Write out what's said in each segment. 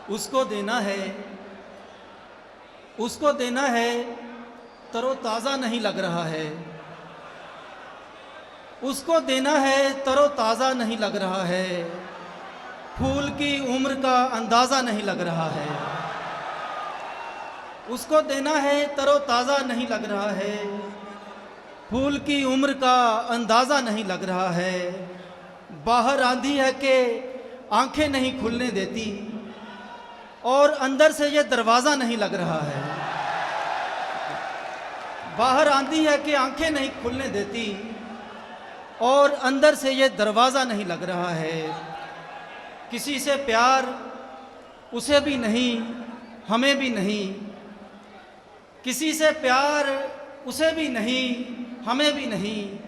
उसको देना है तरोताज़ा नहीं लग रहा है, उसको देना है तरोताज़ा नहीं लग रहा है, फूल की उम्र का अंदाज़ा नहीं लग रहा है। उसको देना है तरोताज़ा नहीं लग रहा है, फूल की उम्र का अंदाज़ा नहीं लग रहा है। बाहर आंधी है कि आंखें नहीं खुलने देती और अंदर से ये दरवाज़ा नहीं लग रहा है। बाहर आंधी है कि आंखें नहीं खुलने देती और अंदर से ये दरवाज़ा नहीं लग रहा है। किसी से प्यार उसे भी नहीं हमें भी नहीं, किसी से प्यार उसे भी नहीं हमें भी नहीं,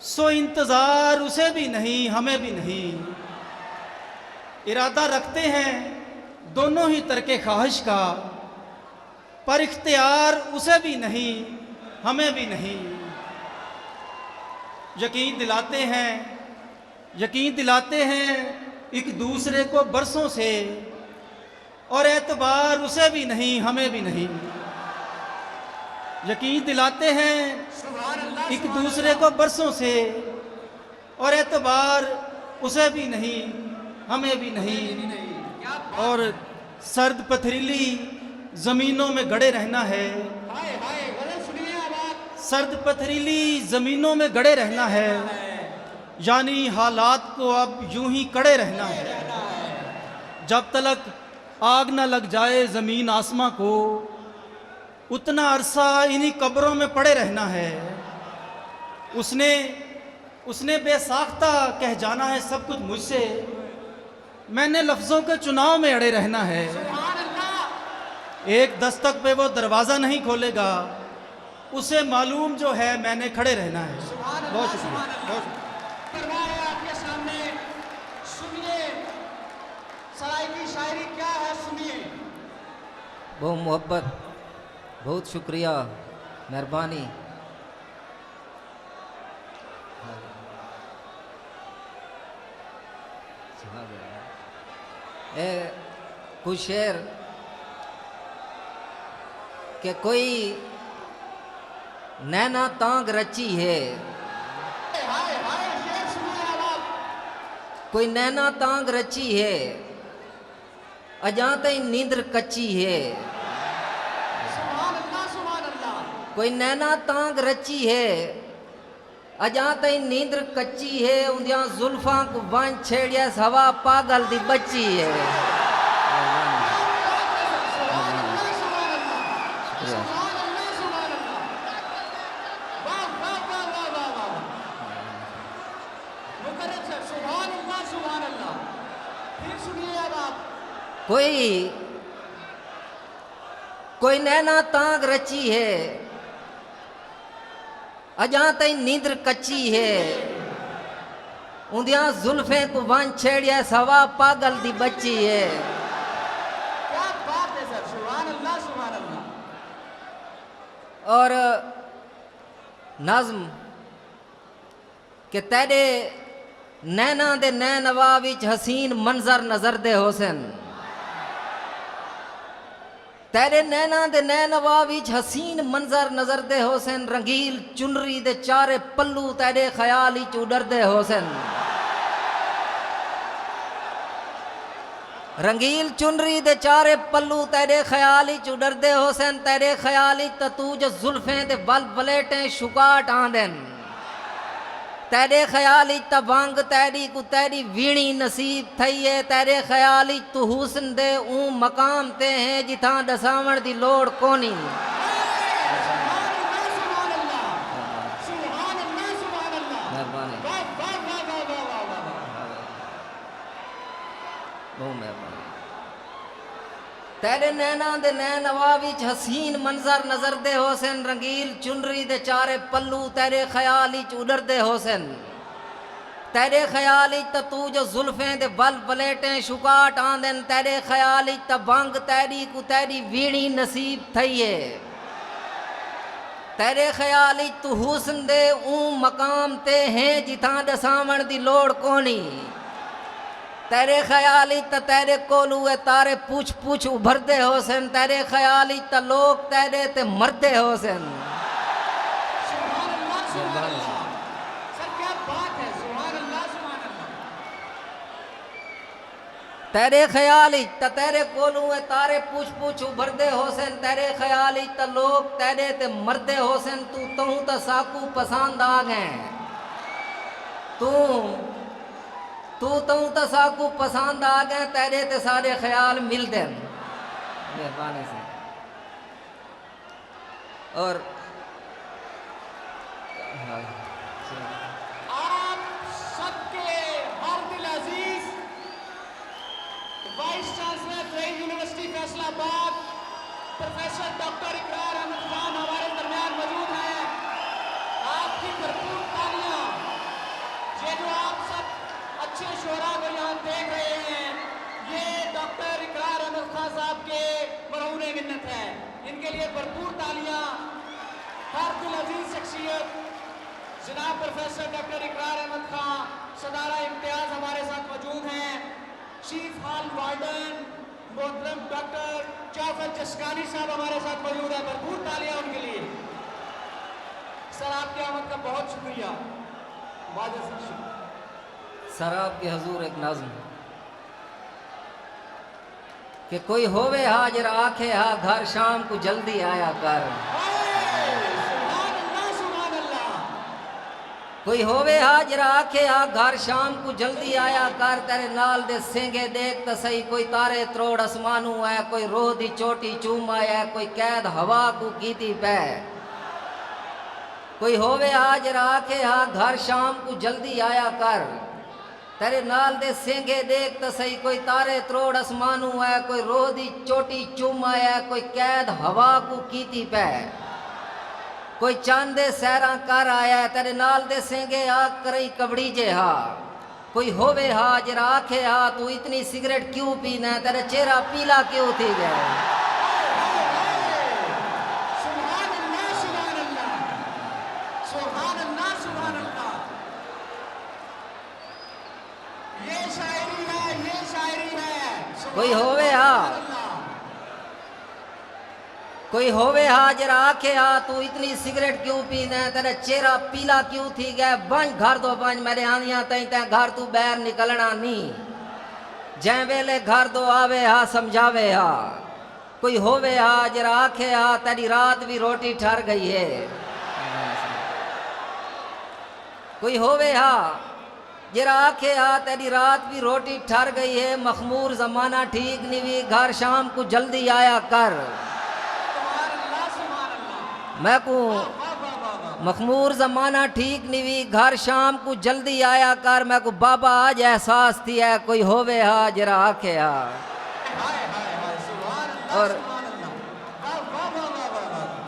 सो इंतज़ार उसे भी नहीं हमें भी नहीं। इरादा रखते हैं दोनों ही तरके ख्वाहिश का, पर इख्तियार उसे भी नहीं हमें भी नहीं। यकीन दिलाते हैं एक दूसरे को बरसों से, और एतबार उसे भी नहीं हमें भी नहीं। यकीन दिलाते हैं एक दूसरे को बरसों से, और एतबार उसे भी नहीं हमें भी नहीं। और सर्द पथरीली ज़मीनों में गड़े रहना है, सर्द पथरीली ज़मीनों में गड़े रहना है, यानी हालात को अब यूं ही कड़े रहना है। जब तक आग न लग जाए ज़मीन आसमां को, उतना अरसा इन्हीं कब्रों में पड़े रहना है। उसने बेसाख्ता कह जाना है सब कुछ मुझसे, मैंने लफ्ज़ों के चुनाव में अड़े रहना है। एक दस्तक पे वो दरवाज़ा नहीं खोलेगा, उसे मालूम जो है मैंने खड़े रहना है। बहुत शुक्रिया, बहुत शुक्रिया। आपके सामने सुनिए सराय की शायरी क्या है, सुनिए। बहुत मोहब्बत, बहुत शुक्रिया, मेहरबानी। कुछ शेर के कोई नैना तांग रची है, कोई नैना तांग रची है, अजाते नींद्र कच्ची है। कोई नैना तांग रची है, अजाते नींद्र कच्ची है, उन्दियां जुल्फां को बांझ छेड़िया हवा पागल दी बच्ची है। कोई नैना तांग रची है, अजाते नींद्र कच्ची है, उन्दियां जुल्फें को बांझ छेड़िया हवा पागल दी बच्ची है। क्या बात है सर, सुभान अल्लाह सुभान अल्लाह। और नज़्म के तेरे नैना दे नैनवा विच हसीन मंजर नजर दे हुसैन, तेरे नैना दे नैनवा विच हसीन मंजर नजर दे हुसैन, रंगील चुनरी दे चारे पल्लू तेरे ख्याल विच उडर दे हुसैन। रंगील चुनरी दे चारे पल्लू तेरे ख्याल विच उडर दे हुसैन, तेरे ख्याल विच तूज जुल्फें दे बल बलेटें शुकाट आंदन, तेरे ख्याल तबंग तेरी को तेरी वीणी नसीब थई है, तेरे ख्याल तू हुस्न दे ऊ मकाम ते हैं जिथा दसावण दी लोड़ कोनी। तेरे नैना दे नैनवा विच हसीन मंजर नजर दे हुसैन, रंगील चुनरी दे चारे पल्लू तेरे ख्याल विच उडर दे हुसैन, तेरे ख्याल त तू जो जुल्फें दे बल बलेटें शुकाट आंदन तेरे ख्याल त बंग तेरी को तेरी वीणी नसीब थई है तेरे ख्याल तू हुस्न दे ऊं मकाम ते हैं जिथां दसावण दी लोड़ कोनी तेरे ख्याल त तेरे कोलू है तारे पूछ पूछ उभरदे होसन तेरे ख्याल त लोग तेरे ते मरदे होसन सुभान अल्लाह, सुभान अल्लाह। सर क्या बात है, सुभान अल्लाह, सुभान अल्लाह। तेरे ख्याल त तेरे कोलू है तारे पूछ पूछ उभरदे होसन तेरे ख्याल त लोग तेरे ते मरदे होसन तू तहूं त साकू पसंद आ गए तू तहूं त साकू पसंद आ गए तेरे ते सारे ख्याल मिल दे मेहरबानी से और आप सबके हर दिल अजीज vice chancellor rice university Faisalabad professor doctor इकरार अहमद खान हमारे दरमियान मौजूद हैं। आपकी भरपूर तालियां। ये जो आप सब अच्छे शोरा को यहाँ देख रहे हैं, ये डॉक्टर इकरार अहमद खान साहब के मरहून मिन्नत है। इनके लिए भरपूर तालियां। हर दिल अजीज शख्सियत जनाब प्रोफेसर डॉक्टर इकरार अहमद खान सदारा इम्तियाज हमारे साथ मौजूद हैं। चीफ हॉल वार्डन मोहतरम डॉक्टर जाफर जसकानी साहब हमारे साथ मौजूद हैं। भरपूर तालियां उनके लिए। सर आपकी आमद का बहुत शुक्रिया। वाजिब शुक्रिया। सर आपके हजूर एक नज़्म कि कोई होवे हाजिर आखे हा घर शाम को जल्दी आया कर सुभान अल्लाह, सुभान अल्लाह। कोई होवे हाजिर आखे हा घर शाम को जल्दी आया कर तेरे नाल दे सेंगे देख त सही कोई तारे त्रोड़ आसमानू है कोई रोह दी चोटी चूम आया कोई कैद हवा को कीती पै कोई होवे हाजिर आखे हा घर शाम को जल्दी आया कर तेरे नाल दे सेंगे देख त सही कोई तारे त्रोड़ आसमानू है कोई रोह दी चोटी चूम आया कोई कैद हवा को कीती पै कोई चांदे सैरा कर आया तेरे नाल दे सेंगे आ करई कबड़ी जे हा कोई होवे हाजिर आखे हा तू इतनी सिगरेट क्यों पीना है तेरा चेहरा पीला क्यों थी गया सुभान अल्लाह, सुभान अल्लाह। सुभान अल्लाह, सुभान अल्लाह। ये शायरी है, ये शायरी है। कोई होवे हा कोई होवे हाजिर आखे हा तू इतनी सिगरेट क्यों पीना है तेरा चेहरा पीला क्यों थी गया बंज घर दो बंज मेरे आंदियां तई तै घर तू बैर निकलना नी जै वेले घर दो आवे हा समझावे हा कोई होवे हाजिर आखे हा तेरी रात भी रोटी ठहर गई है कोई होवे हा जरा आखे हा तेरी रात भी रोटी ठहर गई है मखमूर जमाना ठीक नहीं घर शाम को जल्दी आया कर मैं को मखमूर जमाना ठीक नहीं घर शाम को जल्दी आया कर मैं को बाबा आज एहसास थी है कोई होवे हा जरा आखे हा और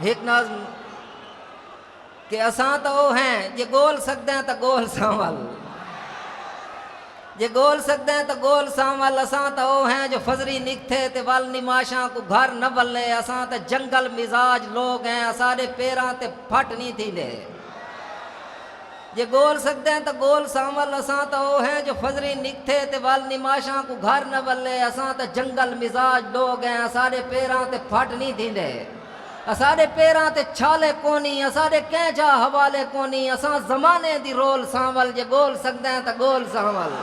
एक नज़्म कि असां तो वो हैं जे गोल सकते हैं तो गोल सांवल जे गोल सकते हैं तो गोल सांवल असां तो वो हैं जो फजरी निकथे ते वल निमाशा को घर न बल्ले असां तो जंगल मिजाज लोग हैं असारे पैरां ते फट नहीं थी ले जे गोल सकते हैं तो गोल सांवल असां तो वो हैं जो फजरी निकथे ते वल निमाशा को घर न बल्ले असां तो जंगल मिजाज लोग हैं असारे पैरां ते फट नहीं थी ले असारे पैरां ते छाले कोनी असारे कैंजा हवाले कोनी असां जमाने दी रोल सांवल जे गोल सकते हैं तो गोल सांवल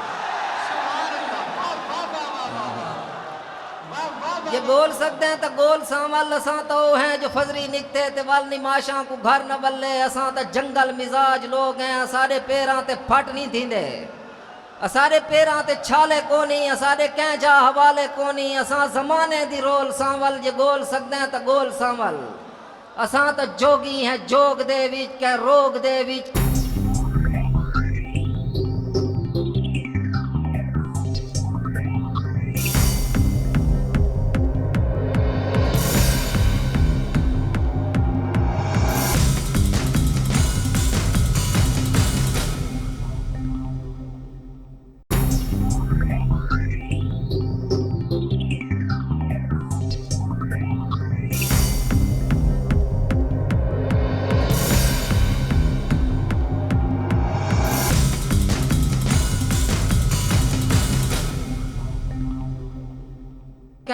जे बोल सकते हैं तो गोल सांवल असां तो वो हैं जो फजरी निकते ते वल निमाशा को घर न बल्ले असां तो जंगल मिजाज लोग हैं असारे पैरां ते फट नहीं थींदे असारे पैरां ते छाले कोनी असारे कैंजा हवाले कोनी असां जमाने दी रोल सांवल जे गोल सकते हैं तो गोल सांवल असां तो जोगी हैं जोग दे विच कै रोग दे विच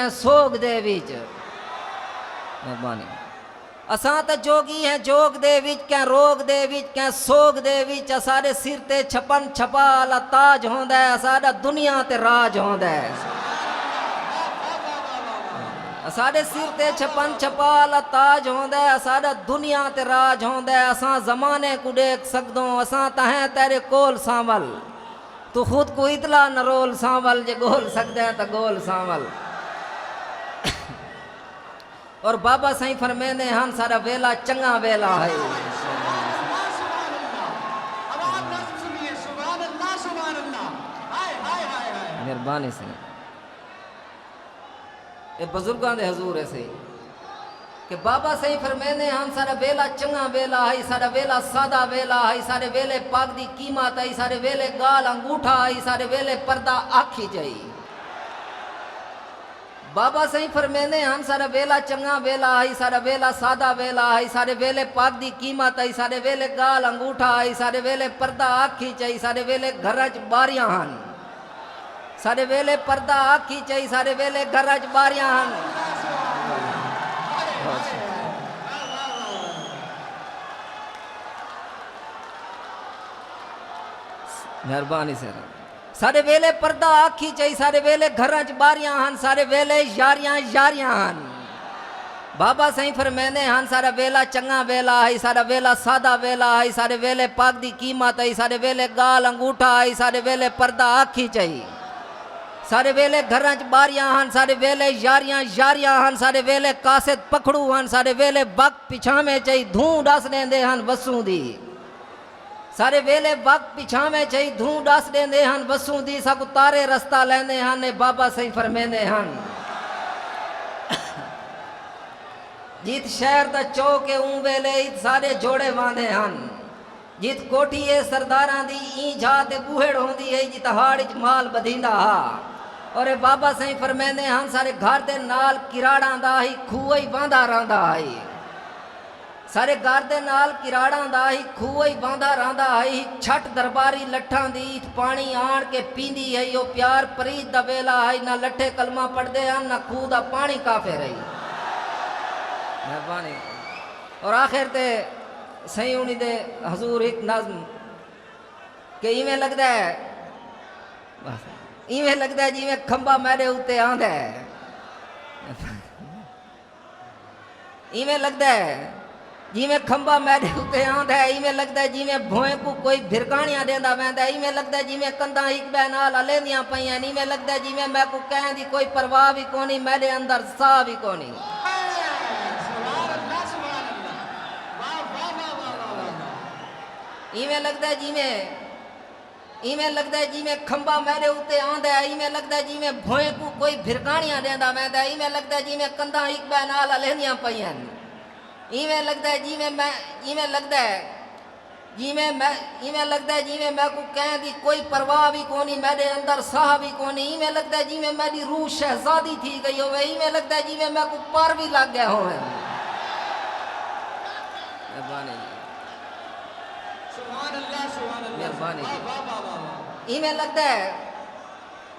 कै सोग दे विच मेहरबानी असां तो जोगी हैं जोग दे विच कै रोग दे विच कै सोग दे विच सारे सिर ते छपन छपा आला ताज होंदा है साडा दुनिया ते राज होंदा है साडे सिर ते छपन छपा आला ताज होंदा है साडा दुनिया ते राज होंदा है असां जमाने को देख सकदों असां तहें तेरे कोल सांवल तू खुद को इतला न रोल सांवल जे गोल सकदा है तो गोल सांवल और बाबा साईं फरमेंदे हम सारा वेला चंगा वेला है मेहरबानी से ये बुजुर्गों दे हजूर है सही कि बाबा सही फरमेंदे हम सारा वेला चंगा वेला है सारा वेला सादा वेला है सारे वेले पाक दी कीमत है सारे वेले गाल अंगूठा है सारे वेले पर्दा आखी जाई बाबा सही फरमेंदे हम सारा वेला चंगा वेला है सारा वेला सादा वेला है सारे वेले पाक दी कीमत है सारे वेले गाल अंगूठा है सारे वेले पर्दा आखी चाहिए सारे वेले घर च बारियां हन सारे वेले पर्दा आखी चाहिए सारे वेले घर च बारियां हन मेहरबानी से सारे वेले पर्दा आखी चाहिए सारे वेले घर च बारियां हन सारे वेले यारियां यारियां हन बाबा सही फरमेंदे हन सारा वेला चंगा वेला है सारा वेला सादा वेला है सारे वेले पाक दी कीमत है सारे वेले गाल अंगूठा है सारे वेले पर्दा आखी चाहिए सारे वेले घर च बारियां हन सारे वेले यारियां यारियां हन सारे वेले कासिद पखड़ू हन सारे वेले वक्त पिछावे चाहिए धूं डस देंदे हन वसूं दी सारे वेले वक्त पिछावे चाहिए धूं डस देंदे हन वसूं दी सब तारे रस्ता लेंदे हन बाबा सही फरमेंदे हन जित शहर दा चौक है ऊं वेले सारे जोड़े वांदे हन जित कोठी है सरदारां दी ई जा ते बूहेड़ होंदी है जित हाड़ च माल बधींदा हा और बाबा सही फरमेंदे हन सारे घर दे नाल किराड़ां दा ही खूह ही बांधा रहिंदा है सारे घर दे नाल किराड़ां दा ही खूह ही बांधा रहिंदा है छठ दरबारी लट्ठां दी पानी आण के पींदी है यो प्यार परीत दा वेला है ना लट्ठे कलमा पढ़दे हन ना खूह दा पानी काफे रही मेहरबानी और आखिर ते सही उन्हीं दे हजूर एक नज़्म के इवें लगदा है बस इवें लगदा है जिवें खंबा मेरे उत्ते आंदा है इवें लगदा है जिवें खंबा मेरे उत्ते आंदा है इवें लगदा है जिवें भोए को कोई भिरकाणियां देंदा वैंदा इवें लगदा है जिवें कंधा एक बै नाल अलेंदियां पईयां इवें लगदा है जिवें मैं को कहण दी कोई परवाह भी कोनी मेरे अंदर साह भी कोनी इवें लगदा है जिवें खंबा मेरे उत्ते आंदा है इवें लगदा है जिवें भोए को कोई भिरकाणियां देंदा वैंदा इवें लगदा है जिवें कंधा एक बै नाल अलेंदियां पईयां इवें लगदा है जिवें मैं इवें लगदा है जिवें मैं को कहण दी कोई परवाह भी कोनी मेरे अंदर साह भी कोनी इवें लगदा है जिवें मेरी रूह शहजादी थी गई होवे इवें लगदा है जिवें मैं को पर भी लग गया होवे मेहरबानी इवें लगदा है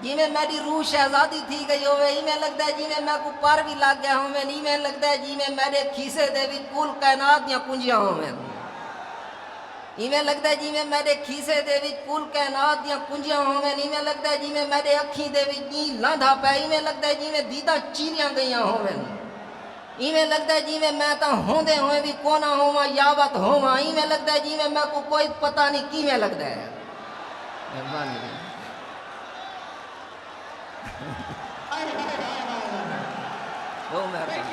जिवें मेरी रूह शहजादी थी गई होवे इवें लगदा है जिवें मैं को पर भी लग गया होवे इवें लगदा है जिवें मेरे खीसे दे विच कुल कायनात दियां कुंजियां होवे इवें लगदा है जिवें मेरे खीसे दे विच कुल कायनात दियां कुंजियां होवे इवें लगदा है जिवें मेरे अखीं दे विच नी लांधा पै इवें लगदा है जिवें दीदा चीरियां गईयां होवे इवें लगदा है जिवें मैं तां होंदे होए भी कोना होवां यावत होवां इवें लगदा है जिवें मैं को कोई पता नहीं किवें लगदा है मेहरबानी ओ मेहरबानी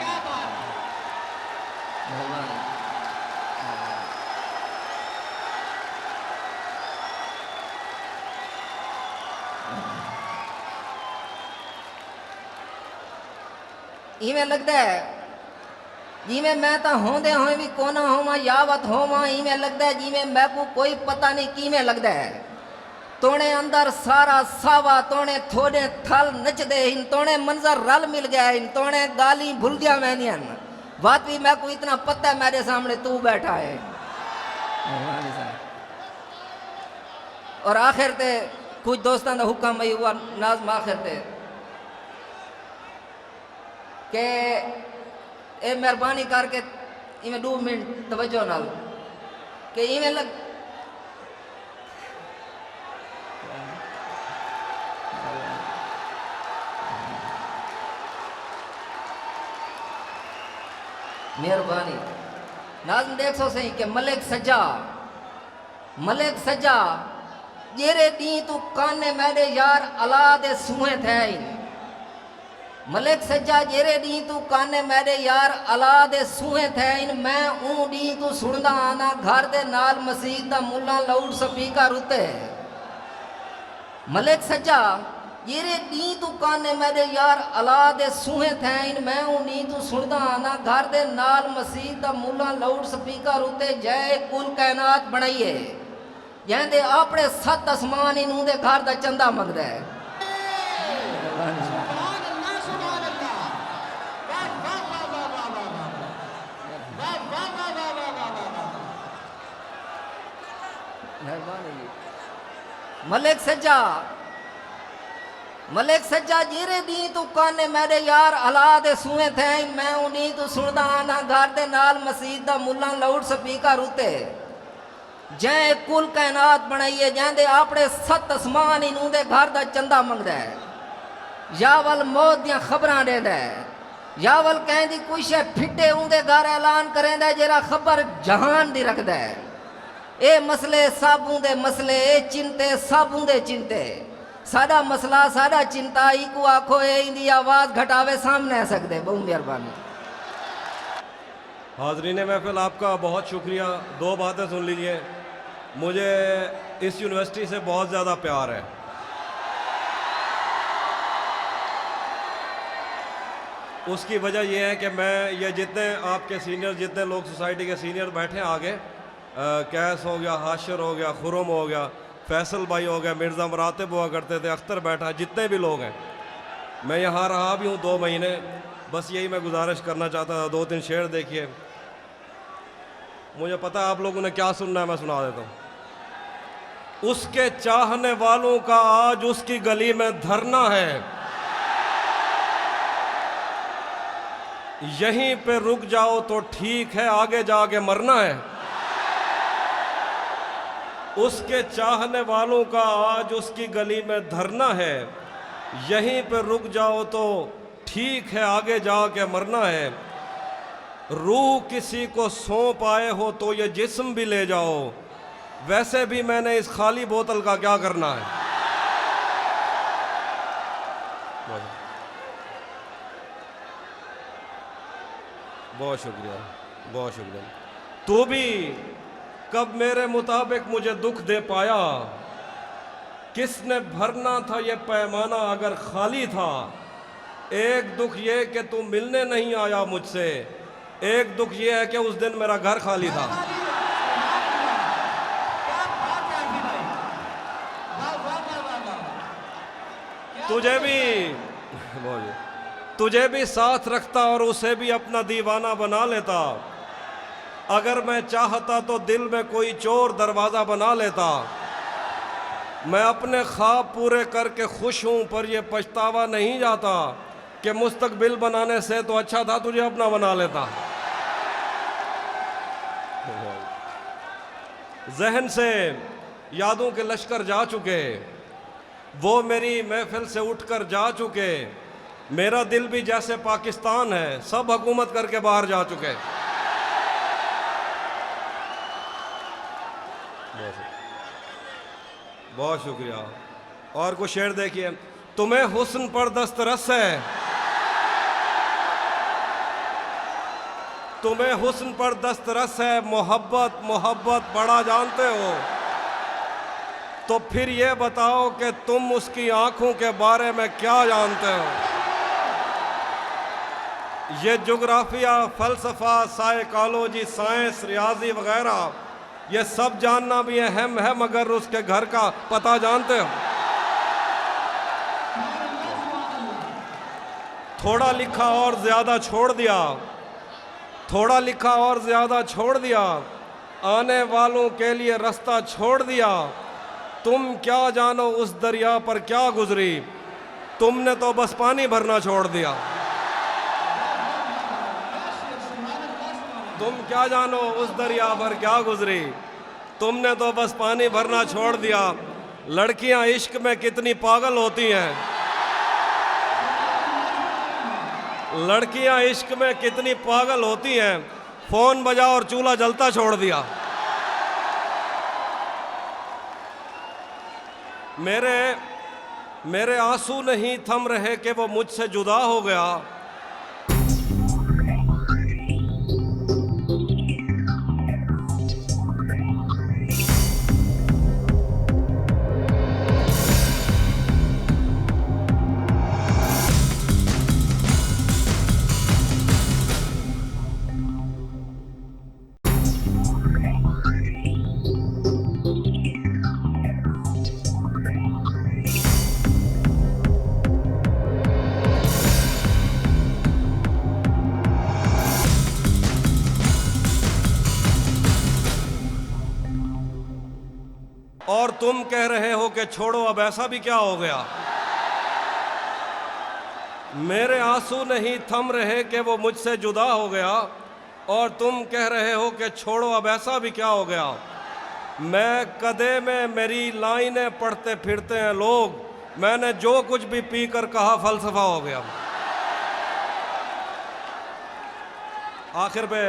इवें लगदा है जिवें मैं तां होंदे होए भी कोना होवां यावत होवां इवें लगदा है जिवें मैं को कोई पता नहीं किवें लगदा है तोने अंदर सारा सावा तोने थोड़े थल नचदे हिन तोने मंजर रल मिल गया हिन तोने गाली भूल गया मैंने बात भी मैं को इतना पता है मेरे सामने तू बैठा है और आखिर ते कुछ दोस्तों का हुक्म हुआ नाज़म आखिर ते कि ए मेहरबानी करके इवें 2 मिनट तवज्जो नाल कि इवें लग मेहरबानी नाज़िम देख सो सही कि मलिक सज्जा जेरे दी तू काने मेरे यार अला दे सूहे थे मलिक सज्जा जेरे दी तू काने मेरे यार अला दे सूहे थे मैं ऊ दी तू सुनदा आना घर दे नाल मसीह दा मुल्ला लाउड स्पीकर उते मलिक सज्जा जेरे दी तू काने मेरे यार अला दे सूहे थे मैं ऊ दी तू सुनदा आना घर दे नाल मसीह दा मुल्ला लाउड स्पीकर उते जय कुल कायनात बनाइए जैंदे अपने 7 आसमान इनू दे घर दा चंदा मंगदा है मलिक सज्जा जेरे दी तू काने मेरे यार अला दे सूहे थे मैं उन्हीं तू सुनदा आना घर दे नाल मसीह दा मुल्ला लाउड स्पीकर उते जै कुल कायनात बनाइए जैंदे अपने 7 आसमान इनू दे घर दा चंदा मंगदा है यावल मौत दियां खबरां देंदा है यावल कहंदी कुछ है फिटे उंदे घर ऐलान करेंदा जेरा खबर जहान दी रखदा है ए मसले साबू दे मसले ए चिंते साबू दे चिंते साडा मसला साडा चिंता इको आखो ए इंदी आवाज घटावे सामने आ सकदे बहुत मेहरबानी हाजरीन महफिल आपका बहुत शुक्रिया। 2 बातें सुन लीजिए, मुझे इस यूनिवर्सिटी से बहुत ज़्यादा प्यार है। उसकी वजह यह है कि मैं ये जितने आपके सीनियर जितने लोग सोसाइटी के सीनियर बैठे हैं आगे, कैस हो गया, हाशिर हो गया, खुरम हो गया, फैसल भाई हो गया, मिर्ज़ा मरातिब हुआ करते थे, अख्तर बैठा, जितने भी लोग हैं, मैं यहाँ रहा भी हूँ 2 महीने। बस यही मैं गुजारिश करना चाहता था, 2-3 शेर देखिए। मुझे पता है आप लोगों ने क्या सुनना है, मैं सुना देता हूँ। उसके चाहने वालों का आज उसकी गली में धरना है, यहीं पे रुक जाओ तो ठीक है, आगे जाके मरना है। उसके चाहने वालों का आज उसकी गली में धरना है, यहीं पे रुक जाओ तो ठीक है, आगे जाके मरना है। रूह किसी को सौंप आए हो तो ये जिस्म भी ले जाओ, वैसे भी मैंने इस खाली बोतल का क्या करना है। बहुत शुक्रिया, बहुत शुक्रिया। तू भी कब मेरे मुताबिक मुझे दुख दे पाया, किसने भरना था ये पैमाना अगर खाली था। एक दुख ये कि तू मिलने नहीं आया मुझसे, एक दुख ये है कि उस दिन मेरा घर खाली था। तुझे भी साथ रखता और उसे भी अपना दीवाना बना लेता। अगर मैं चाहता तो दिल में कोई चोर दरवाज़ा बना लेता। मैं अपने ख्वाब पूरे करके खुश हूँ, पर यह पछतावा नहीं जाता कि मुस्तकबिल बनाने से तो अच्छा था तुझे अपना बना लेता। जहन से यादों के लश्कर जा चुके, वो मेरी महफिल से उठकर जा चुके। मेरा दिल भी जैसे पाकिस्तान है, सब हुकूमत करके बाहर जा चुके। बहुत शुक्रिया। और कुछ शेर देखिए। तुम्हें हुस्न पर दस्तरस है, तुम्हें हुस्न पर दस्तरस है, मोहब्बत मोहब्बत बड़ा जानते हो, तो फिर ये बताओ कि तुम उसकी आंखों के बारे में क्या जानते हो। ये जोग्राफिया, फ़लसफ़ा, साइकोलॉजी, साइंस, रियाजी वगैरह, ये सब जानना भी अहम है, मगर उसके घर का पता जानते हो। थोड़ा लिखा और ज़्यादा छोड़ दिया, थोड़ा लिखा और ज़्यादा छोड़ दिया, आने वालों के लिए रास्ता छोड़ दिया। तुम क्या जानो उस दरिया पर क्या गुजरी, तुमने तो बस पानी भरना छोड़ दिया। तुम क्या जानो उस दरिया पर क्या गुजरी, तुमने तो बस पानी भरना छोड़ दिया। लड़कियां इश्क में कितनी पागल होती हैं, लड़कियां इश्क में कितनी पागल होती हैं। फोन बजा और चूल्हा जलता छोड़ दिया। मेरे आंसू नहीं थम रहे कि वो मुझसे जुदा हो गया। और तुम कह रहे हो कि छोड़ो अब ऐसा भी क्या हो गया। मेरे आंसू नहीं थम रहे कि वो मुझसे जुदा हो गया, और तुम कह रहे हो कि छोड़ो अब ऐसा भी क्या हो गया। मैं कदे में मेरी लाइनें पढ़ते फिरते हैं लोग, मैंने जो कुछ भी पी कर कहा फलसफा हो गया। आखिर पे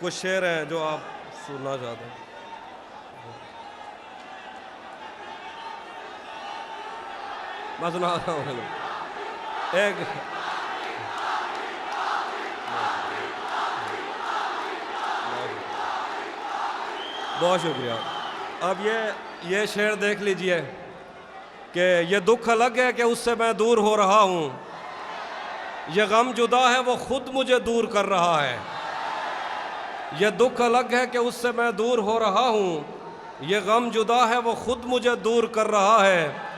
कुछ शेर हैं जो आप सुनना चाहते हैं। मैं सुना रहा हूँ एक। बहुत शुक्रिया। अब ये शेर देख लीजिए कि ये दुख अलग है कि उससे मैं दूर हो रहा हूँ, ये गम जुदा है वो खुद मुझे दूर कर रहा है। ये दुख अलग है कि उससे मैं दूर हो रहा हूँ, ये गम जुदा है वो खुद मुझे दूर कर रहा है।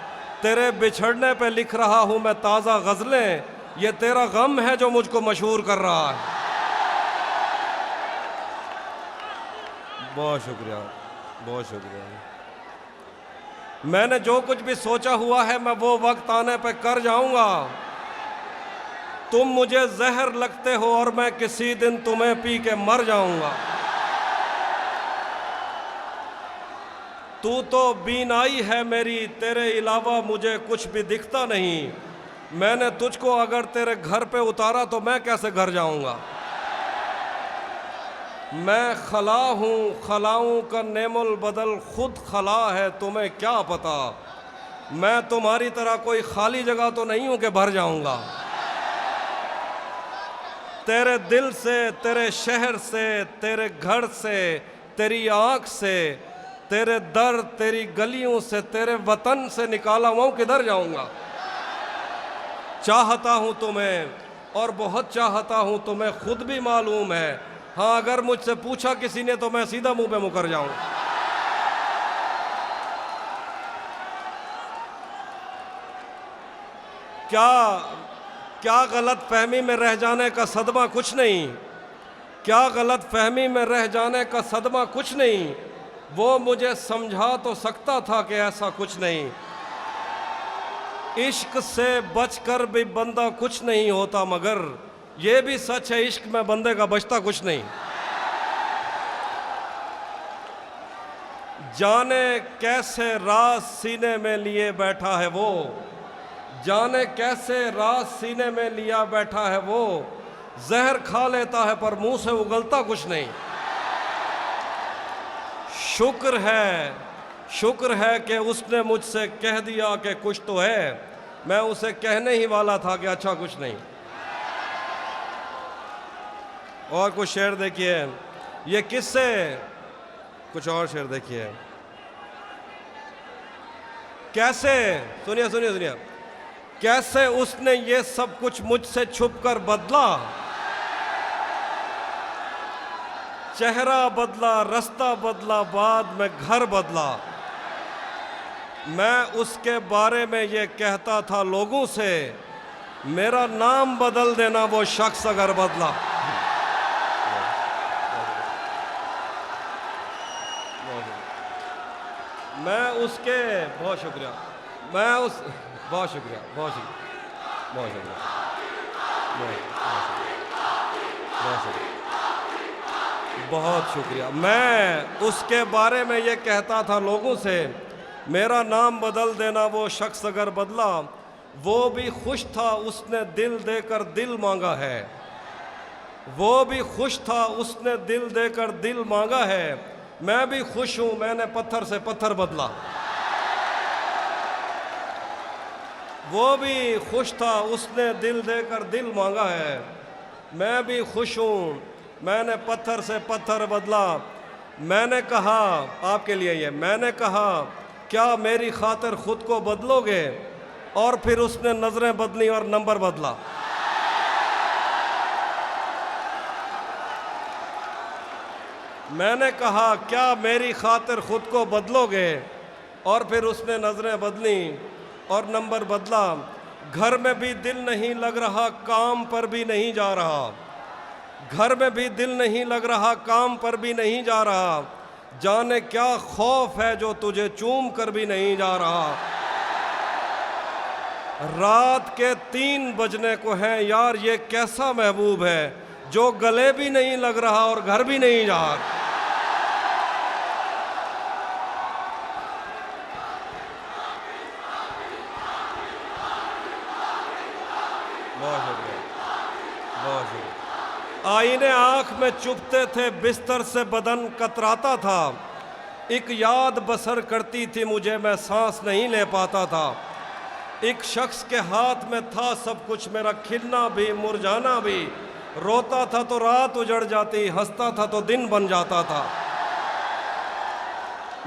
तेरे बिछड़ने पे लिख रहा हूँ मैं ताज़ा गज़लें, ये तेरा गम है जो मुझको मशहूर कर रहा है। बहुत शुक्रिया, बहुत शुक्रिया। मैंने जो कुछ भी सोचा हुआ है मैं वो वक्त आने पे कर जाऊंगा। तुम मुझे जहर लगते हो और मैं किसी दिन तुम्हें पी के मर जाऊंगा। तू तो बीनाई है मेरी, तेरे अलावा मुझे कुछ भी दिखता नहीं। मैंने तुझको अगर तेरे घर पे उतारा तो मैं कैसे घर जाऊंगा। मैं खला हूँ, खलाऊं का नेमुल बदल खुद खला है, तुम्हें क्या पता। मैं तुम्हारी तरह कोई खाली जगह तो नहीं हूं कि भर जाऊंगा। तेरे दिल से, तेरे शहर से, तेरे घर से, तेरी आँख से, तेरे दर, तेरी गलियों से, तेरे वतन से निकाला हुआ किधर जाऊंगा। चाहता हूं तुम्हें और बहुत चाहता हूं, तुम्हें खुद भी मालूम है। हाँ, अगर मुझसे पूछा किसी ने तो मैं सीधा मुंह पे मुकर जाऊं। क्या गलत फहमी में रह जाने का सदमा कुछ नहीं, क्या गलत फहमी में रह जाने का सदमा कुछ नहीं। वो मुझे समझा तो सकता था कि ऐसा कुछ नहीं। इश्क से बचकर भी बंदा कुछ नहीं होता, मगर ये भी सच है इश्क में बंदे का बचता कुछ नहीं। जाने कैसे राज सीने में लिए बैठा है वो, जाने कैसे राज सीने में लिया बैठा है वो। जहर खा लेता है पर मुंह से उगलता कुछ नहीं। शुक्र है कि उसने मुझसे कह दिया कि कुछ तो है। मैं उसे कहने ही वाला था कि अच्छा कुछ नहीं। और कुछ शेर देखिए, ये किससे, कुछ और शेर देखिए। कैसे, सुनिए सुनिए सुनिए, कैसे उसने ये सब कुछ मुझसे छुपकर बदला। चेहरा बदला, रास्ता बदला, बाद में घर बदला। मैं उसके बारे में ये कहता था लोगों से, मेरा नाम बदल देना वो शख्स अगर बदला। मैं उसके, बहुत शुक्रिया, मैं उस, बहुत शुक्रिया, बहुत शुक्रिया, बहुत शुक्रिया, बहुत शुक्रिया। बहुत शुक्रिया। मैं उसके बारे में ये कहता था लोगों से, मेरा नाम बदल देना वो शख्स अगर बदला, वो भी खुश था उसने दिल देकर दिल मांगा है। वो भी खुश था उसने दिल देकर दिल मांगा है। मैं भी खुश हूं मैंने पत्थर से पत्थर बदला। वो भी खुश था उसने दिल देकर दिल मांगा है। मैं भी खुश हूँ मैंने पत्थर से पत्थर बदला। मैंने कहा, आपके लिए ये, मैंने कहा क्या मेरी खातिर खुद को बदलोगे, और फिर उसने नजरें बदली और नंबर बदला। मैंने कहा क्या मेरी खातिर खुद को बदलोगे, और फिर उसने नजरें बदली और नंबर बदला। घर में भी दिल नहीं लग रहा, काम पर भी नहीं जा रहा। घर में भी दिल नहीं लग रहा, काम पर भी नहीं जा रहा। जाने क्या खौफ है जो तुझे चूम कर भी नहीं जा रहा। रात के 3 बजने को हैं यार, ये कैसा महबूब है जो गले भी नहीं लग रहा और घर भी नहीं जा रहा। बहुत शुक्रिया, बहुत शुक्रिया। आईने आंख में चुभते थे, बिस्तर से बदन कतराता था। एक याद बसर करती थी मुझे, मैं सांस नहीं ले पाता था। एक शख्स के हाथ में था सब कुछ, मेरा खिलना भी मुरझाना भी। रोता था तो रात उजड़ जाती, हंसता था तो दिन बन जाता था।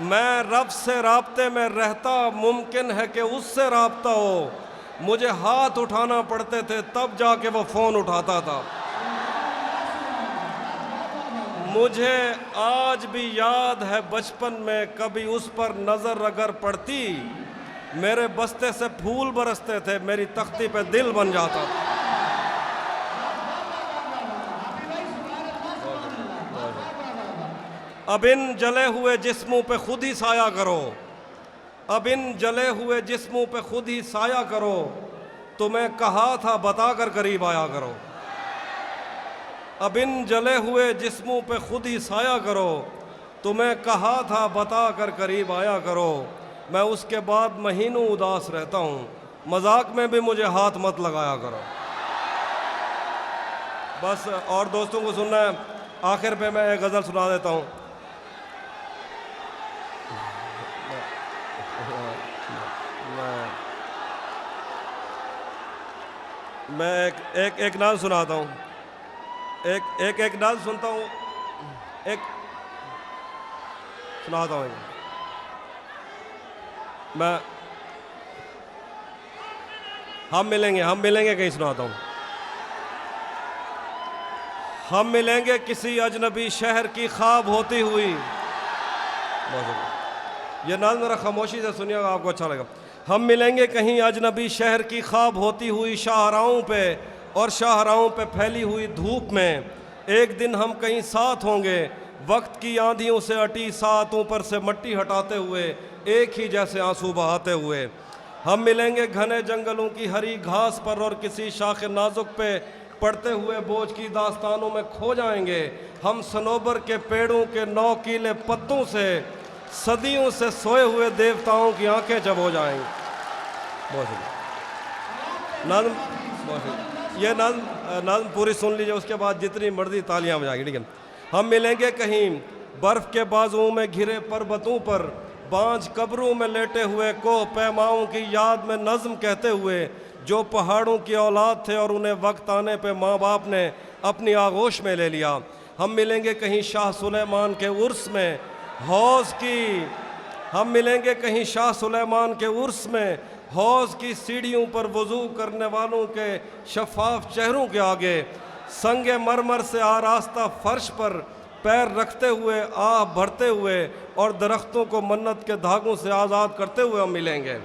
मैं रब से राब्ते में रहता, मुमकिन है कि उससे राब्ता हो। मुझे हाथ उठाना पड़ते थे तब जाके वो फ़ोन उठाता था। मुझे आज भी याद है बचपन में कभी उस पर नज़र अगर पड़ती, मेरे बस्ते से फूल बरसते थे, मेरी तख्ती पे दिल बन जाता था। अब इन जले हुए जिस्मों पे खुद ही साया करो। अब इन जले हुए जिस्मों पे खुद ही साया करो। तुम्हें कहा था बताकर करीब आया करो। अब इन जले हुए जिस्मों पे खुद ही साया करो। तुम्हें कहा था बताकर करीब आया करो। मैं उसके बाद महीनों उदास रहता हूँ, मजाक में भी मुझे हाथ मत लगाया करो। बस और दोस्तों को सुनना है। आखिर पे मैं एक गज़ल सुना देता हूँ। मैं एक नाज़ सुनाता हूँ। एक नाज़ सुनता हूँ, एक सुनाता हूँ। मैं हम मिलेंगे कहीं सुनाता हूँ। हम मिलेंगे किसी अजनबी शहर की ख्वाब होती हुई। ये नाज़ मेरा खामोशी से सुनिएगा, आपको अच्छा लगेगा। हम मिलेंगे कहीं अजनबी शहर की ख्वाब होती हुई शाहराहों पे, और शाहराहों पे फैली हुई धूप में। एक दिन हम कहीं साथ होंगे, वक्त की आंधियों से अटी सातों पर से मट्टी हटाते हुए, एक ही जैसे आंसू बहाते हुए। हम मिलेंगे घने जंगलों की हरी घास पर, और किसी शाख नाजुक पे पड़ते हुए बोझ की दास्तानों में खो जाएंगे। हम सनोबर के पेड़ों के नौकीले पत्तों से सदियों से सोए हुए देवताओं की आंखें जब हो जाएंगी। बहुत नज़्म, ये नज़्म पूरी सुन लीजिए, उसके बाद जितनी मर्जी तालियां बजाएंगे, ठीक है। हम मिलेंगे कहीं बर्फ़ के बाजुओं में घिरे पर्वतों पर, बांझ कब्रों में लेटे हुए कोह पैमाओं की याद में नज़्म कहते हुए, जो पहाड़ों की औलाद थे और उन्हें वक्त आने पे माँ बाप ने अपनी आगोश में ले लिया। हम मिलेंगे कहीं शाह सुलेमान के उर्स में, हौज़ की। हम मिलेंगे कहीं शाह सुलेमान के उर्स में, हौज़ की सीढ़ियों पर वज़ू करने वालों के शफाफ चेहरों के आगे। संगे मरमर से आरास्ता फर्श पर पैर रखते हुए, आह भरते हुए, और दरख्तों को मन्नत के धागों से आज़ाद करते हुए हम मिलेंगे।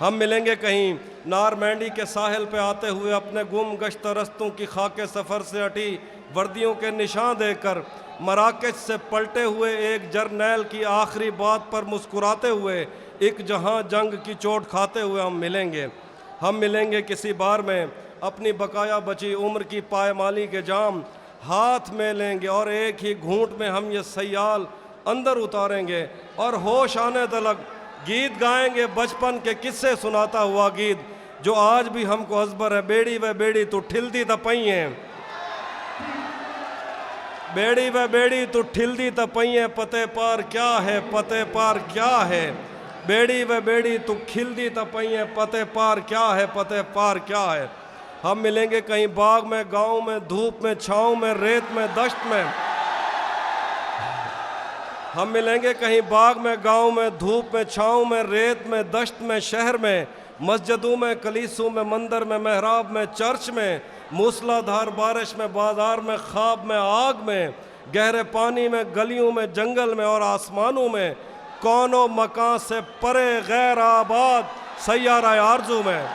हम मिलेंगे कहीं नारमैंडी के साहिल पे आते हुए, अपने गुम गश्त रस्तों की खाके सफ़र से अटी वर्दियों के निशान देकर, मराकज से पलटे हुए एक जर्नैल की आखिरी बात पर मुस्कुराते हुए, एक जहां जंग की चोट खाते हुए हम मिलेंगे। हम मिलेंगे किसी बार में अपनी बकाया बची उम्र की पायमाली के जाम, हाथ में लेंगे और एक ही घूंट में हम ये सयाल अंदर उतारेंगे और होश आने तलक गीत गाएंगे, बचपन के किस्से सुनाता हुआ गीत जो आज भी हमको अजबर है। बेड़ी व बेड़ी तू ठिलदी त पईएं, बेड़ी व बेड़ी तू ठिलदी त पईएं, पते पार क्या है, पते पार क्या है। बेड़ी व बेड़ी तू खिलदी त पईएं, पते पार क्या है, पते पार क्या है। हम मिलेंगे कहीं बाग में, गांव में, धूप में, छाँव में, रेत में, दश्त में। हम मिलेंगे कहीं बाग में, गांव में, धूप में, छाँव में, रेत में, दश्त में, शहर में, मस्जिदों में, कलीसों में, मंदिर में, मेहराब में, चर्च में, मूसलाधार बारिश में, बाजार में, ख्वाब में, आग में, गहरे पानी में, गलियों में, जंगल में और आसमानों में, कौनों मकान से परे गैर आबाद सैयारा आरज़ू में,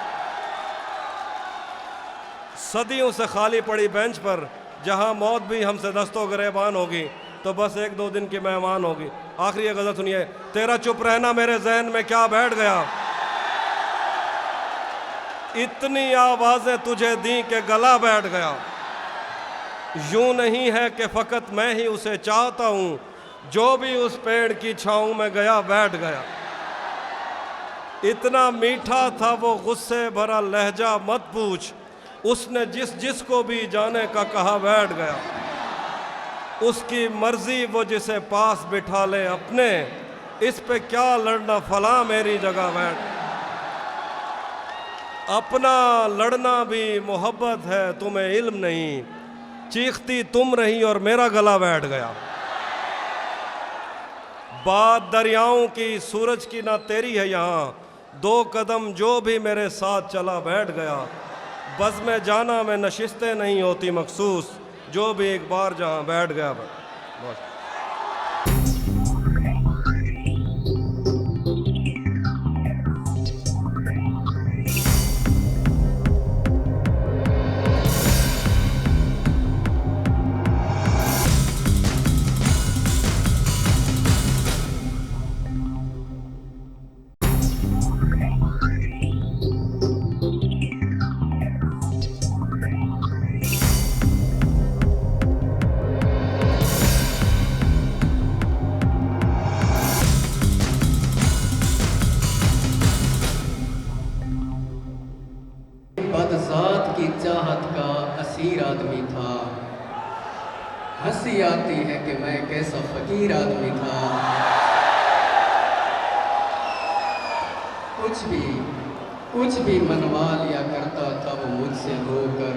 सदियों से खाली पड़ी बेंच पर जहां मौत भी हमसे दस्तों गिरेबान होगी तो बस एक दो दिन की मेहमान होगी। आखिरी ये गज़ल सुनिए। तेरा चुप रहना मेरे जहन में क्या बैठ गया, इतनी आवाज़ें तुझे दी के गला बैठ गया। यूं नहीं है कि फ़कत मैं ही उसे चाहता हूँ, जो भी उस पेड़ की छाँव में गया बैठ गया। इतना मीठा था वो गुस्से भरा लहजा मत पूछ, उसने जिस जिसको भी जाने का कहा बैठ गया। उसकी मर्जी वो जिसे पास बिठा ले अपने, इस पे क्या लड़ना फला मेरी जगह बैठ। अपना लड़ना भी मोहब्बत है तुम्हें इल्म नहीं, चीखती तुम रही और मेरा गला बैठ गया। बात दरियाओं की सूरज की ना तेरी है यहाँ, दो कदम जो भी मेरे साथ चला बैठ गया। बज़ में जाना में नशिस्तें नहीं होती मखसूस, जो भी एक बार जहाँ बैठ गया। बस बदज़ात की चाहत का असीर आदमी था। हंसी आती है कि मैं कैसा फ़कीर आदमी था। कुछ भी मनवा लिया करता था वो मुझसे होकर,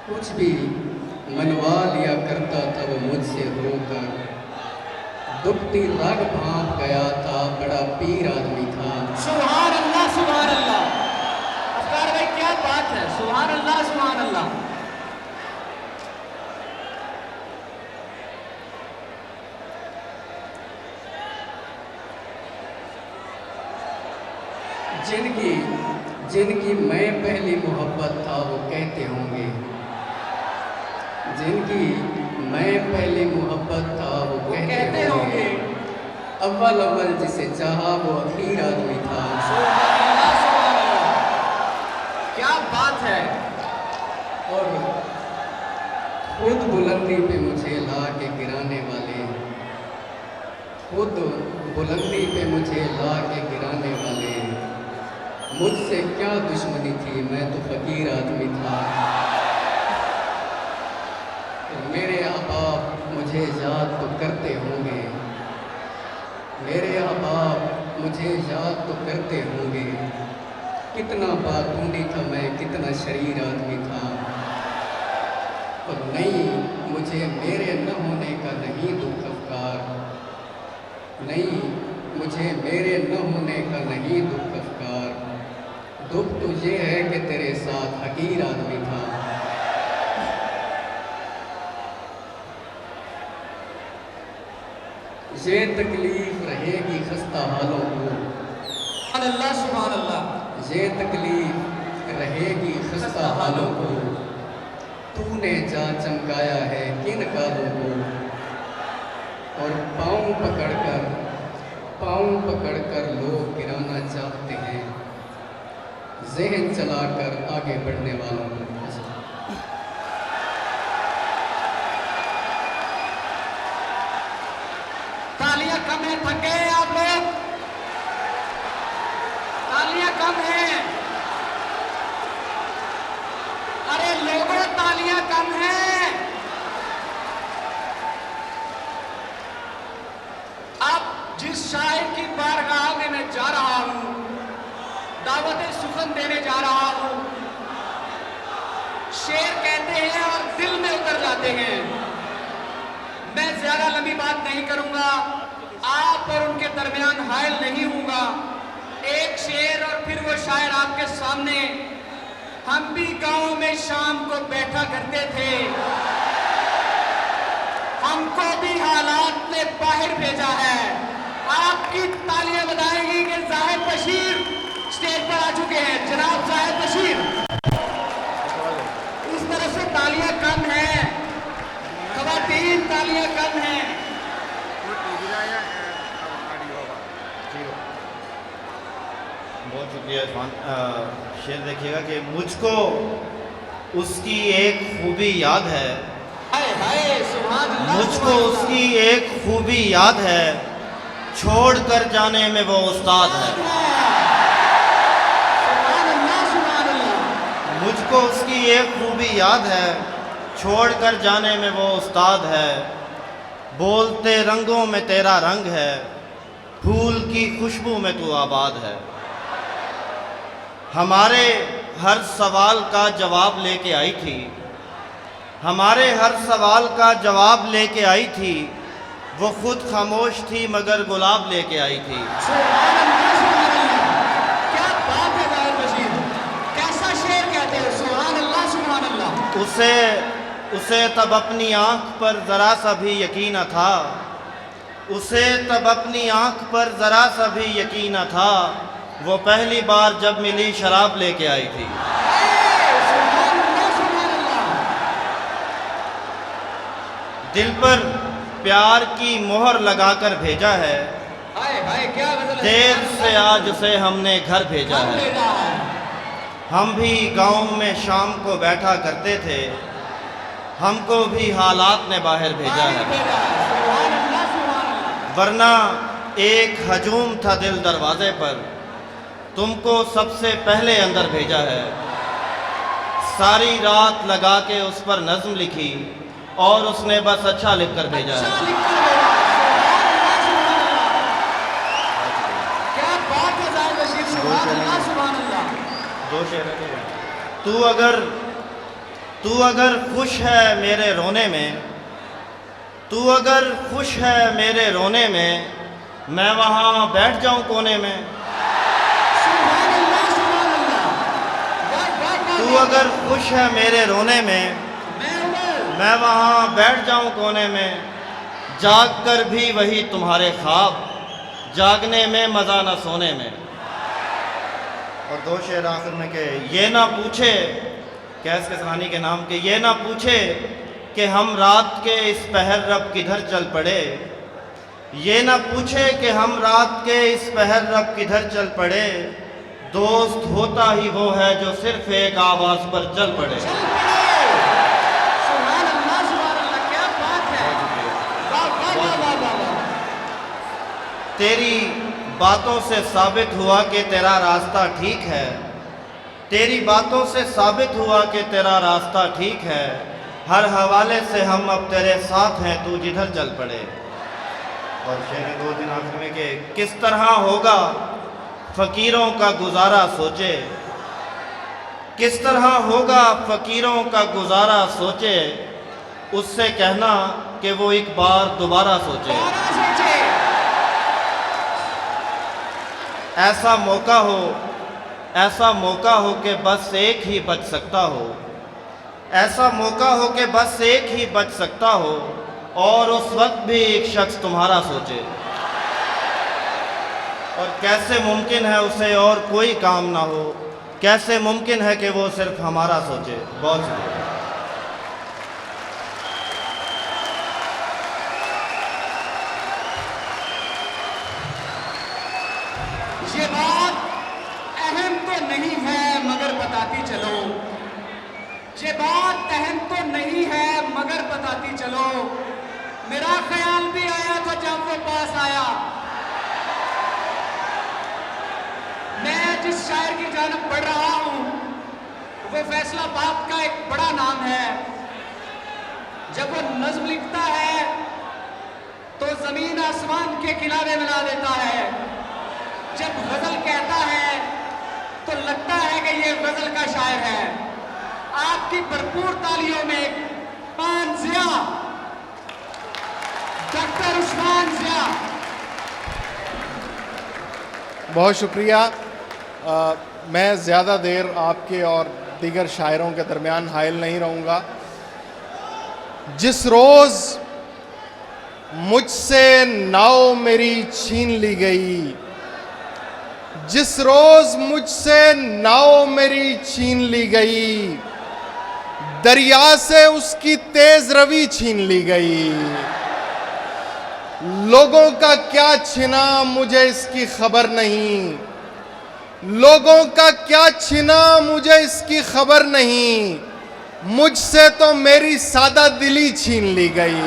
कुछ भी मनवा लिया करता था वो मुझसे होकर। दुखती रग भांप गया था, बड़ा पीर आदमी था। सुभान अल्लाह, सुभान अल्लाह। अफ्तार भाई क्या बात है, सुभान अल्लाह, सुभान अल्लाह। जिनकी मैं पहली मोहब्बत था वो कहते होंगे, जिनकी मैं पहली मोहब्बत था वो कहते होंगे। अव्वल जिसे चाहा वो आखिर आदमी था। सुभान अल्लाह, सुभान अल्लाह। क्या बात है। और खुद बुलंदी पे मुझे ला के गिराने वाले, खुद बुलंदी पे मुझे ला के गिराने वाले। मुझसे क्या दुश्मनी थी, मैं तो फ़कीर आदमी था। मेरे अहबाब मुझे याद तो करते होंगे, मेरे अहबाब मुझे याद तो करते होंगे। कितना बातूनी था मैं, कितना शरीर आदमी था। और नहीं, मुझे मेरे न होने का नहीं दुख अफकार, नहीं मुझे मेरे न होने का नहीं दुख अफकार। दुख तो ये है कि तेरे साथ हकीर आदमी था। ये तकलीफ रहेगी खस्ता हालों को, सुभान अल्लाह, सुभान अल्लाह। ये तकलीफ रहेगी खस्ता हालों को। तूने जा चमकाया है किन कालों को। और पाँव पकड़कर लोग गिराना चाहते हैं, जहन चलाकर आगे बढ़ने वालों को। हैं, थक गए हैं आप लोग? तालियां कम हैं। अरे लोगों, तालियां कम हैं। अब जिस शायर की बारगाह में मैं जा रहा हूं, दावत सुखन देने जा रहा हूं, शेर कहते हैं और दिल में उतर जाते हैं। मैं ज्यादा लंबी बात नहीं करूंगा, आप और उनके दरमियान हायल नहीं हूंगा। एक शेर और फिर वो शायर आपके सामने। हम भी गांव में शाम को बैठा करते थे, हमको भी हालात ने बाहर भेजा है। आपकी तालियां बताएंगी कि जाहिद बशीर स्टेज पर आ चुके हैं। जनाब जाहिद बशीर। इस तरह से तालियां कम हैं, खवातीन तालियां कम हैं। बहुत शुक्रिया इरफान। शेर देखिएगा कि मुझको उसकी एक खूबी याद है, हाय हाय सुभान अल्लाह, मुझको सुभान अल्लाह। उसकी एक खूबी याद है, छोड़ कर जाने में वो उस्ताद है। सुभान अल्लाह, सुभान अल्लाह। मुझको उसकी एक खूबी याद है, छोड़ कर जाने में वो उस्ताद है। बोलते रंगों में तेरा रंग है, फूल की खुशबू में तू आबाद है। हमारे हर सवाल का जवाब लेके आई थी, हमारे हर सवाल का जवाब लेके आई थी। वो खुद खामोश थी मगर गुलाब लेके आई थी। सुभान अल्लाह, सुभान अल्लाह। क्या बात है जाहिद बशीर, कैसा शेर कहते हैं। सुभान अल्लाह, सुभान अल्लाह। उसे तब अपनी आंख पर ज़रा सा भी यकीन न था, उसे तब अपनी आंख पर ज़रा सा भी यकीन न था। वो पहली बार जब मिली शराब लेके आई थी। सुभान अल्लाह, सुभान अल्लाह। दिल पर प्यार की मोहर लगाकर भेजा है, हाय हाय क्या गजल है। देर से आज उसे हमने घर भेजा हम है। भेजा है। हम भी गांव में शाम को बैठा करते थे, हमको भी हालात ने बाहर भेजा है। सुभान अल्लाह, सुभान अल्लाह। वरना एक हजूम था दिल दरवाजे पर, तुमको सबसे पहले अंदर भेजा है। सारी रात लगा के उस पर नज्म लिखी और उसने बस अच्छा लिख कर भेजा है। अच्छा लिख कर भेजा। सुभान अल्लाह, सुभान अल्लाह। क्या बात है जाहिद बशीर। सुभान अल्लाह, सुभान अल्लाह। दो शेर है। तू अगर खुश है मेरे रोने में, तू अगर खुश है मेरे रोने में, मैं वहाँ बैठ जाऊँ कोने में। सुभान अल्लाह, सुभान अल्लाह। वाह, वाह, वाह, तू वाह। अगर खुश है मेरे रोने में, मैं वहाँ बैठ जाऊँ कोने में। जाग कर भी वही तुम्हारे ख्वाब, जागने में मज़ा न सोने में। और दो शेर आखिर में के ये ना पूछे, कैस किसरानी के नाम के, ये ना पूछे कि हम रात के इस पहर रब किधर चल पड़े। ये ना पूछे कि हम रात के इस पहर रब किधर चल पड़े। दोस्त होता ही वो है जो सिर्फ एक आवाज़ पर चल पड़े। सुभान अल्लाह, सुभान अल्लाह। क्या बात है। वाह, वाह, वाह, वाह, वाह, वाह। तेरी बातों से साबित हुआ कि तेरा रास्ता ठीक है, तेरी बातों से साबित हुआ कि तेरा रास्ता ठीक है। हर हवाले से हम अब तेरे साथ हैं, तू जिधर चल पड़े। और शेर दो दिन आखिर में कि किस तरह होगा फ़कीरों का गुजारा सोचे, किस तरह होगा फ़कीरों का गुजारा सोचे। उससे कहना कि वो एक बार दोबारा सोचे। दोबारा सोचे। ऐसा मौका हो कि बस एक ही बच सकता हो, ऐसा मौका हो कि बस एक ही बच सकता हो। और उस वक्त भी एक शख्स तुम्हारा सोचे। और कैसे मुमकिन है उसे और कोई काम ना हो, कैसे मुमकिन है कि वो सिर्फ हमारा सोचे। बहुत शुक्रिया। ये बात अहम तो नहीं है मगर बताती चलो, ये बात अहम तो नहीं है मगर बताती चलो। मेरा ख्याल भी आया था जब वो पास आया, शायर की जानब बढ़ रहा हूं वो फैसलाबाद का एक बड़ा नाम है। जब वो नज्म लिखता है तो जमीन आसमान के किनारे मिला देता है। जब गजल कहता है तो लगता है कि ये गजल का शायर है। आपकी भरपूर तालियों में उस्मान जिया, डॉक्टर उस्मान जिया। बहुत शुक्रिया। मैं ज़्यादा देर आपके और दीगर शायरों के दरमियान हाइल नहीं रहूँगा। जिस रोज़ मुझसे नाव मेरी छीन ली गई, जिस रोज़ मुझसे नाव मेरी छीन ली गई, दरिया से उसकी तेज रवी छीन ली गई। लोगों का क्या छिना मुझे इसकी खबर नहीं, लोगों का क्या छिना मुझे इसकी खबर नहीं, मुझसे तो मेरी सादा दिली छीन ली गई,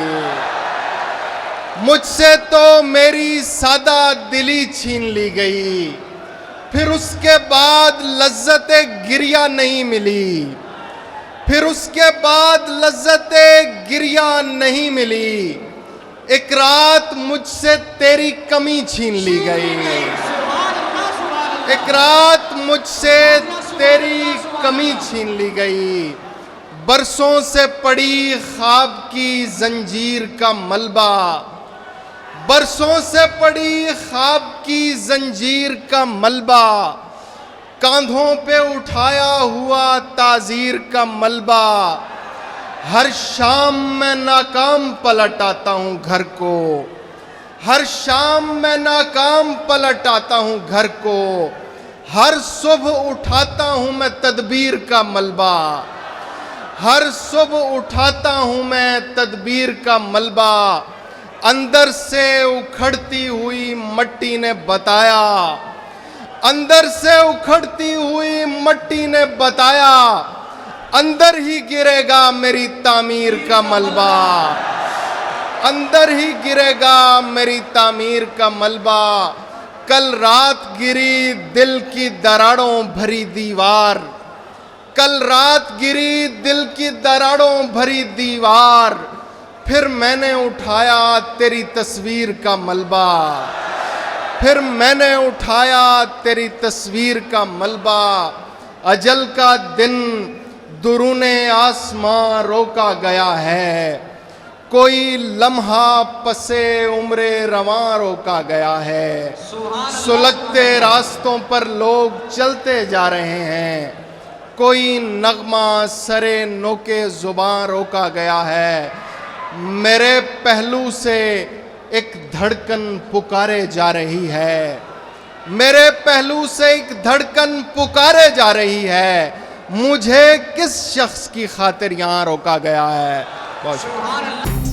मुझसे तो मेरी सादा दिली छीन ली गई। फिर उसके बाद लज्जते गिरिया नहीं मिली, फिर उसके बाद लज्जते गिरिया नहीं मिली। एक रात मुझसे तेरी कमी छीन ली गई, एक रात मुझसे तेरी कमी छीन ली गई। बरसों से पड़ी ख्वाब की जंजीर का मलबा, बरसों से पड़ी ख्वाब की जंजीर का मलबा, कांधों पे उठाया हुआ ताजीर का मलबा। हर शाम मैं नाकाम पलट आता हूँ घर को, हर शाम मैं नाकाम पलट आता हूँ घर को। हर सुबह उठाता हूँ मैं तदबीर का मलबा, हर सुबह उठाता हूँ मैं तदबीर का मलबा। अंदर से उखड़ती हुई मट्टी ने बताया, अंदर से उखड़ती हुई मट्टी ने बताया, अंदर ही गिरेगा मेरी तामीर का मलबा, अंदर ही गिरेगा मेरी तामीर का मलबा। कल रात गिरी दिल की दरारों भरी दीवार, कल रात गिरी दिल की दरारों भरी दीवार। फिर मैंने उठाया तेरी तस्वीर का मलबा, फिर मैंने उठाया तेरी तस्वीर का मलबा। अजल का दिन दुरूने आसमां रोका गया है, कोई लम्हा पसे उम्रे रवां रोका गया है। सुलगते रास्तों पर लोग चलते जा रहे हैं, कोई नगमा सरे नोके जुबां रोका गया है। मेरे पहलू से एक धड़कन पुकारे जा रही है, मेरे पहलू से एक धड़कन पुकारे जा रही है। मुझे किस शख्स की खातिर यहाँ रोका गया है? बहुत शुक्रिया।